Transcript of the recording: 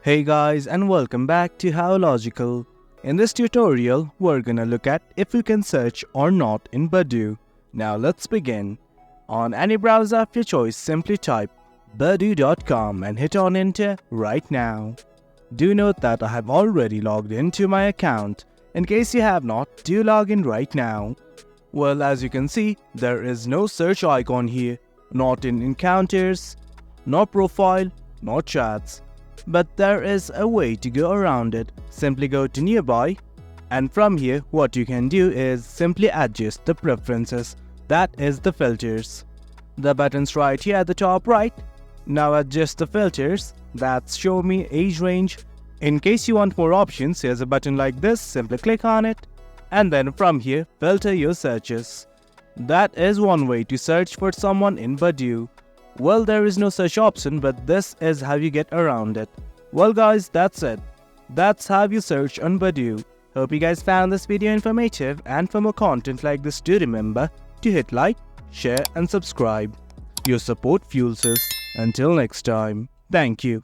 Hey guys, and welcome back to How Logical. In this tutorial, we're gonna look at if you can search or not in Badoo. Now let's begin. On any browser of your choice, simply type badoo.com and hit on enter right now. Do note that I have already logged into my account. In case you have not, do log in right now. Well, as you can see, there is no search icon here, not in encounters, no profile, no chats. But there is a way to go around it. Simply go to nearby, and from here what you can do is simply adjust the preferences, that is the filters. The button's right here at the top right. Now adjust the filters, that's show me age range. In case you want more options, here's a button like this, simply click on it, and then from here filter your searches. That is one way to search for someone in Badoo. Well, there is no such option, but this is how you get around it. Well guys, that's it. That's how you search on Badoo. Hope you guys found this video informative, and for more content like this, do remember to hit like, share and subscribe. Your support fuels us. Until next time, thank you.